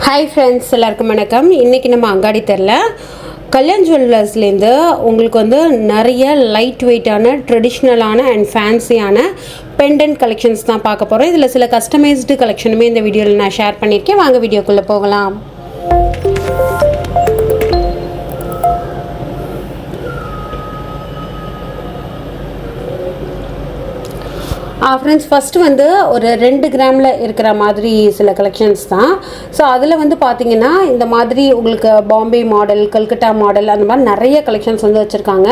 Hi friends, எல்லாருக்கும் வணக்கம். இன்றைக்கி நம்ம அங்காடி தெருவில் கல்யாண் ஜுவல்லர்ஸ்லேருந்து உங்களுக்கு வந்து நிறைய லைட் வெயிட்டான ட்ரெடிஷ்னலான அண்ட் ஃபேன்சியான பெண்டன்ட் கலெக்ஷன்ஸ் தான் பார்க்க போகிறோம். இதில் சில கஸ்டமைஸ்டு கலெக்ஷனுமே இந்த வீடியோவில் நான் ஷேர் பண்ணியிருக்கேன். வாங்க வீடியோக்குள்ளே போகலாம். ஃப்ரெண்ட்ஸ், ஃபஸ்ட்டு வந்து ஒரு 2 கிராமில் இருக்கிற மாதிரி சில கலெக்ஷன்ஸ் தான். ஸோ அதில் வந்து பார்த்திங்கன்னா இந்த மாதிரி உங்களுக்கு பாம்பே மாடல், கல்கட்டா மாடல், அந்த மாதிரி நிறைய கலெக்ஷன்ஸ் வந்து வச்சுருக்காங்க.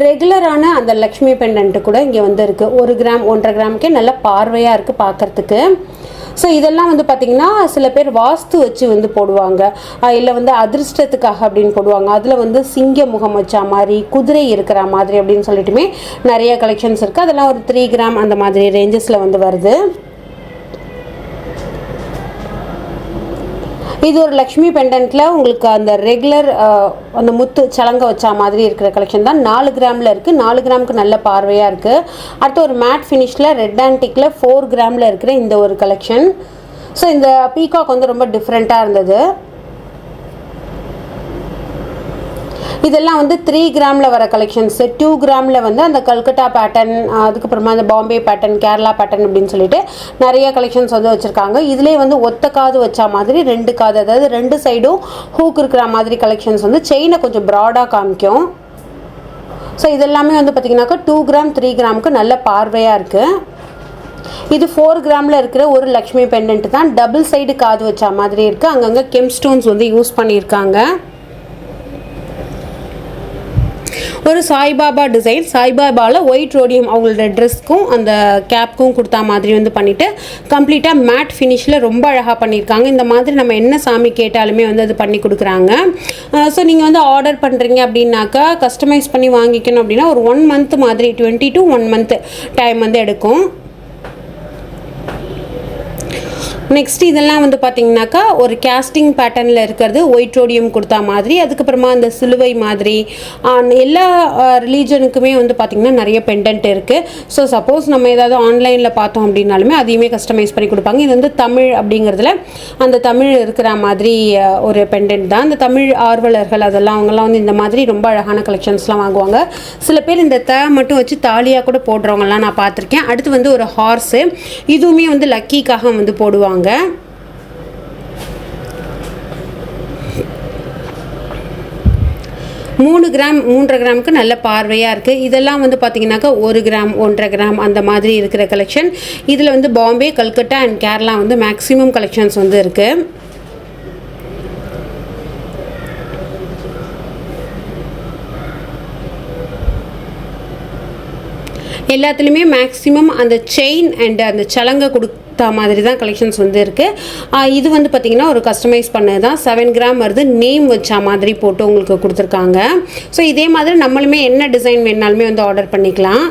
ரெகுலரான அந்த லக்ஷ்மி பெண்டன்ட்டு கூட இங்கே வந்து இருக்குது. 1 கிராம் 1.5 கிராமுக்கே நல்ல பார்வையாக இருக்குது பார்க்குறதுக்கு. ஸோ இதெல்லாம் வந்து பார்த்திங்கன்னா சில பேர் வாஸ்து வச்சு வந்து போடுவாங்க, இல்லை வந்து அதிர்ஷ்டத்துக்காக அப்படின்னு போடுவாங்க. அதில் வந்து சிங்க முகம் வச்சா மாதிரி, குதிரை இருக்கிற மாதிரி அப்படின்னு சொல்லிட்டுமே நிறைய கலெக்ஷன்ஸ் இருக்குது. அதெல்லாம் ஒரு 3 கிராம் அந்த மாதிரி ரேஞ்சஸில் வந்து வருது. இது ஒரு லக்ஷ்மி பெண்டன்ட்டில் உங்களுக்கு அந்த ரெகுலர் அந்த முத்து சலங்க வச்சா மாதிரி இருக்கிற கலெக்ஷன் தான். 4 கிராமில் இருக்குது. 4 கிராமுக்கு நல்ல பார்வையாக இருக்குது. அடுத்து ஒரு மேட் ஃபினிஷில் ரெட் ஆன்டிக்கில் 4 கிராமில் இருக்கிற இந்த ஒரு கலெக்ஷன். ஸோ இந்த பீகாக் வந்து ரொம்ப டிஃப்ரெண்ட்டாக இருந்தது. இதெல்லாம் வந்து 3 கிராமில் வர கலெக்ஷன்ஸு. 2 கிராமில் வந்து அந்த கல்கட்டா பேட்டர்ன், அதுக்கப்புறமா அந்த பாம்பே பேட்டர்ன், கேரளா பேட்டர்ன் அப்படின்னு சொல்லிட்டு நிறைய கலெக்ஷன்ஸ் வந்து வச்சுருக்காங்க. இதிலே வந்து ஒத்த காது வச்சா மாதிரி 2 காது, அதாவது 2 சைடும் ஹூக் இருக்கிற மாதிரி கலெக்ஷன்ஸ் வந்து செயினை கொஞ்சம் ப்ராடாக காமிக்கும். ஸோ இதெல்லாமே வந்து பார்த்திங்கனாக்கா 2 கிராம் 3 கிராமுக்கு நல்ல பார்வையாக இருக்குது. இது 4 கிராமில் இருக்கிற ஒரு லக்ஷ்மி பெண்டன்ட் தான். டபுள் சைடு காது வச்சா மாதிரி இருக்குது. அங்கங்கே கெம் ஸ்டோன்ஸ் வந்து யூஸ் பண்ணியிருக்காங்க. ஒரு சாய்பாபா டிசைன், சாய்பாபாவில் ஒயிட் ரோடியம் அவங்களோட ட்ரெஸ்க்கும் அந்த கேப்க்கும் கொடுத்தா மாதிரி வந்து பண்ணிவிட்டு கம்ப்ளீட்டாக மேட் ஃபினிஷில் ரொம்ப அழகாக பண்ணியிருக்காங்க. இந்த மாதிரி நம்ம என்ன சாமி கேட்டாலுமே வந்து அது பண்ணி கொடுக்குறாங்க. ஸோ நீங்கள் வந்து ஆர்டர் பண்ணுறீங்க அப்படின்னாக்கா, கஸ்டமைஸ் பண்ணி வாங்கிக்கணும் அப்படின்னா ஒரு 1 மந்த் மாதிரி 20 to 1 month டைம் வந்து எடுக்கும். நெக்ஸ்ட் இதெல்லாம் வந்து பார்த்திங்கனாக்கா ஒரு கேஸ்டிங் பேட்டர்னில் இருக்கிறது, ஒயிட் ரோடியம் கொடுத்தா மாதிரி, அதுக்கப்புறமா அந்த சிலுவை மாதிரி எல்லா ரிலீஜனுக்குமே வந்து பார்த்திங்கன்னா நிறைய பெண்டன்ட் இருக்குது. ஸோ சப்போஸ் நம்ம ஏதாவது ஆன்லைனில் பார்த்தோம் அப்படின்னாலுமே அதையுமே கஸ்டமைஸ் பண்ணி கொடுப்பாங்க. இது வந்து தமிழ் அப்படிங்கிறதுல அந்த தமிழ் இருக்கிற மாதிரி ஒரு பெண்டன்ட் தான். இந்த தமிழ் ஆர்வலர்கள் அதெல்லாம் அவங்கெல்லாம் வந்து இந்த மாதிரி ரொம்ப அழகான கலெக்ஷன்ஸ்லாம் வாங்குவாங்க. சில பேர் இந்த மட்டும் வச்சு தாலியாக கூட போடுறவங்கலாம் நான் பார்த்துருக்கேன். அடுத்து வந்து ஒரு ஹார்ஸு, இதுவுமே வந்து லக்கிக்காக வந்து போடுவாங்க. 3 கிராம் 3.5 கிராமுக்கு நல்ல பார்வையாக இருக்குது. இதெல்லாம் வந்து பார்த்திங்கனாக்கா 1 கிராம் 1.5 கிராம் அந்த மாதிரி இருக்கிற கலெக்ஷன். இதில் வந்து பாம்பே, கல்கட்டா அண்ட் கேரளா வந்து மேக்ஸிமம் கலெக்ஷன்ஸ் வந்து இருக்குது. எல்லாத்துலேயுமே மேக்ஸிமம் அந்த செயின் அண்ட் அந்த சலங்கை கொடுத்த மாதிரி தான் கலெக்ஷன்ஸ் வந்து இருக்குது. இது வந்து பார்த்திங்கன்னா ஒரு கஸ்டமைஸ் பண்ணது தான். 7 கிராம் வருது. நேம் வச்சா மாதிரி போட்டு உங்களுக்கு கொடுத்துருக்காங்க. ஸோ இதே மாதிரி நம்மளுமே என்ன டிசைன் வேணாலுமே வந்து ஆர்டர் பண்ணிக்கலாம்.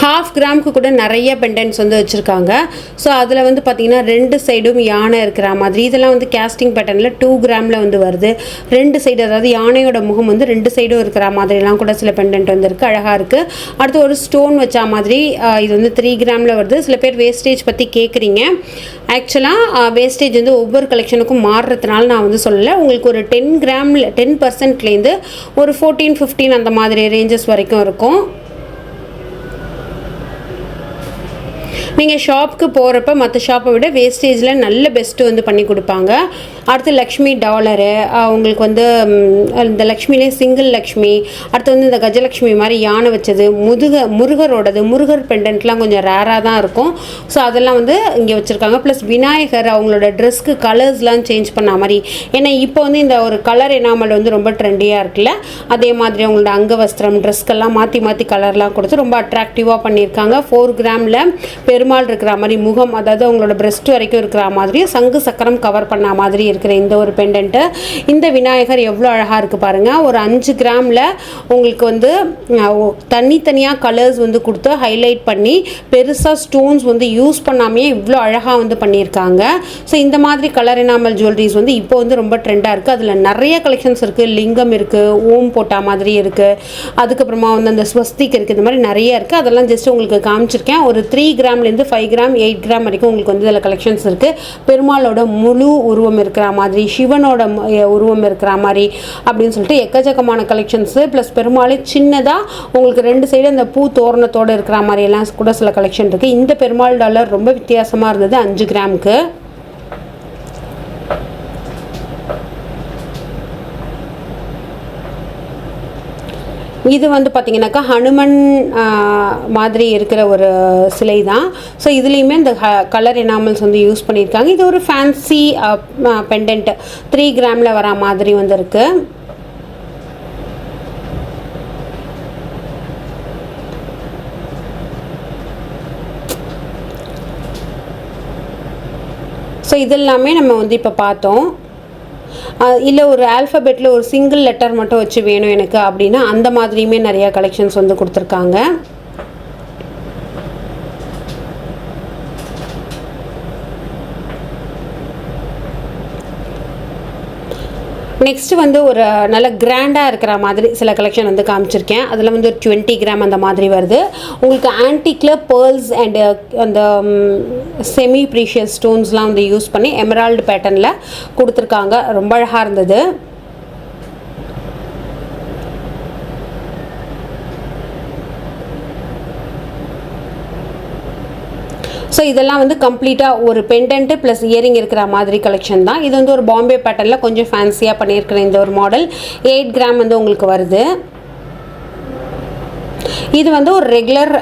½ கிராமுக்கு கூட நிறைய பெண்டன்ட்ஸ் வந்து வச்சுருக்காங்க. ஸோ அதில் வந்து பார்த்திங்கன்னா 2 சைடும் யானை இருக்கிற மாதிரி, இதெல்லாம் வந்து கேஸ்டிங் பேட்டர்னில் 2 கிராமில் வந்து வருது. 2 சைடு, அதாவது யானையோட முகம் வந்து 2 சைடும் இருக்கிற மாதிரிலாம் கூட சில பெண்டன்ட் வந்து இருக்குது. அழகாக இருக்குது. அடுத்து ஒரு ஸ்டோன் வச்சா மாதிரி, இது வந்து 3 கிராமில் வருது. சில பேர் வேஸ்டேஜ் பற்றி கேட்குறீங்க. ஆக்சுவலாக வேஸ்டேஜ் வந்து ஒவ்வொரு கலெக்ஷனுக்கும் மாறுறதுனால நான் வந்து சொல்லலை. உங்களுக்கு ஒரு 10 கிராமில் 10%லேருந்து ஒரு 14-15 அந்த மாதிரி ரேஞ்சஸ் வரைக்கும் இருக்கும். நீங்கள் ஷாப்புக்கு போகிறப்ப மற்ற ஷாப்பை விட வேஸ்டேஜில் நல்ல பெஸ்ட்டு வந்து பண்ணி கொடுப்பாங்க. அடுத்து லக்ஷ்மி டாலரு, உங்களுக்கு வந்து இந்த லக்ஷ்மிலே சிங்கிள் லக்ஷ்மி, அடுத்து வந்து இந்த கஜலக்ஷ்மி மாதிரி யானை வச்சது, முருகரோடது, முருகர் பெண்டன்ட்லாம் கொஞ்சம் ரேராக தான் இருக்கும். ஸோ அதெல்லாம் வந்து இங்கே வச்சுருக்காங்க. ப்ளஸ் விநாயகர் அவங்களோட ட்ரெஸ்க்கு கலர்ஸ்லாம் சேஞ்ச் பண்ண மாதிரி, ஏன்னா இப்போ வந்து இந்த ஒரு கலர் எனாமல் வந்து ரொம்ப ட்ரெண்டியாக இருக்குல்ல, அதே மாதிரி அவங்களோட அங்கவஸ்திரம் ட்ரெஸ்க்கெல்லாம் மாற்றி மாற்றி கலர்லாம் கொடுத்து ரொம்ப அட்ராக்டிவாக பண்ணியிருக்காங்க. 4 கிராமில் பெருமாள் இருக்கிற மாதிரி முகம், அதாவது உங்களோட பிரெஸ்ட் வரைக்கும் இருக்கிற மாதிரி சங்கு சக்கரம் கவர் பண்ண மாதிரி இருக்கிற இந்த ஒரு பெண்டன்ட்டு. இந்த விநாயகர் எவ்வளோ அழகாக இருக்குது பாருங்கள். ஒரு 5 கிராமில் உங்களுக்கு வந்து தனித்தனியாக கலர்ஸ் வந்து கொடுத்து ஹைலைட் பண்ணி பெருசாக ஸ்டோன்ஸ் வந்து யூஸ் பண்ணாமையே இவ்வளோ அழகாக வந்து பண்ணியிருக்காங்க. ஸோ இந்த மாதிரி கலர் எனாமல் ஜுவல்லரிஸ் வந்து இப்போ வந்து ரொம்ப ட்ரெண்டாக இருக்குது. அதில் நிறைய கலெக்ஷன்ஸ் இருக்குது. லிங்கம் இருக்குது, ஓம் போட்டா மாதிரி இருக்குது, அதுக்கப்புறமா வந்து அந்த ஸ்வஸ்திக் இருக்குது. இந்த மாதிரி நிறைய இருக்குது. அதெல்லாம் ஜஸ்ட் உங்களுக்கு காமிச்சிருக்கேன். ஒரு 3 கிராம்லேருந்து 5 கிராம் 8 கிராம் வரைக்கும் உங்களுக்கு வந்து இதில் கலெக்ஷன்ஸ் இருக்குது. பெருமாளோட முழு உருவம் இருக்கிற மாதிரி, சிவனோட உருவம் இருக்கிற மாதிரி அப்படின்னு சொல்லிட்டு எக்கச்சக்கமான கலெக்ஷன்ஸு. ப்ளஸ் பெருமாளே சின்னதாக உங்களுக்கு 2 சைடு அந்த பூ தோரணத்தோடு இருக்கிற மாதிரி எல்லாம் கூட சில கலெக்ஷன் இருக்குது. இந்த பெருமாள் டாலர் ரொம்ப வித்தியாசமாக இருந்தது 5 கிராமுக்கு. இது வந்து பார்த்திங்கனாக்கா ஹனுமன் மாதிரி இருக்கிற ஒரு சிலை தான். ஸோ இதுலேயுமே இந்த கலர் எனாமல்ஸ் வந்து யூஸ் பண்ணியிருக்காங்க. இது ஒரு ஃபேன்சி பெண்டன்ட் 3 கிராமில் வர மாதிரி வந்து இருக்குது. ஸோ இதெல்லாமே நம்ம வந்து இப்போ பார்த்தோம். இல்லை ஒரு ஆல்ஃபபெட்டில் ஒரு சிங்கிள் லெட்டர் மட்டும் வச்சு வேணும் எனக்கு அப்படின்னா அந்த மாதிரியுமே நிறையா கலெக்ஷன்ஸ் வந்து கொடுத்துருக்காங்க. நெக்ஸ்ட்டு வந்து ஒரு நல்ல கிராண்டாக இருக்கிற மாதிரி சில கலெக்ஷன் வந்து காமிச்சிருக்கேன். அதில் வந்து ஒரு 20 கிராம் அந்த மாதிரி வருது. உங்களுக்கு ஆன்டிக்கில் பேர்ல்ஸ் அண்டு அந்த செமி ப்ரீஷியஸ் ஸ்டோன்ஸ்லாம் வந்து யூஸ் பண்ணி எமரால்டு பேட்டர்னில் கொடுத்துருக்காங்க. ரொம்ப அழகாக இருந்தது. ஸோ இதெல்லாம் வந்து கம்ப்ளீட்டாக ஒரு பெண்டன்ட்டு ப்ளஸ் இயரிங் இருக்கிற மாதிரி கலெக்ஷன் தான். இது வந்து ஒரு பாம்பே பேட்டர்னில் கொஞ்சம் ஃபேன்சியாக பண்ணியிருக்கிற இந்த ஒரு மாடல் 8 கிராம் வந்து உங்களுக்கு வருது. இது வந்து ஒரு ரெகுலர்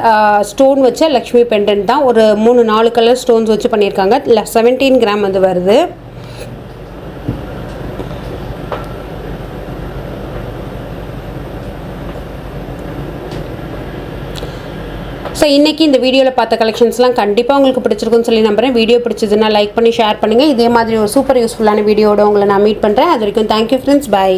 ஸ்டோன் வச்ச லக்ஷ்மி பெண்டன்ட் தான். ஒரு 3-4 கலர் ஸ்டோன்ஸ் வச்சு பண்ணியிருக்காங்க. 17 கிராம் வந்து வருது. ஸோ இன்றைக்கி இந்த வீடியோவில் பார்த்த கலெக்ஷன்ஸ்லாம் கண்டிப்பாக உங்களுக்கு பிடிச்சிருக்குன்னு சொல்லி நம்புகிறேன். வீடியோ பிடிச்சதுன்னா லைக் பண்ணி ஷேர் பண்ணுங்கள். இதே மாதிரி ஒரு சூப்பர் யூஸ்ஃபுல்லான வீடியோட உங்களை நான் மீட் பண்ணுறேன். அது வரைக்கும் தேங்க்யூ ஃப்ரெண்ட்ஸ், பாய்.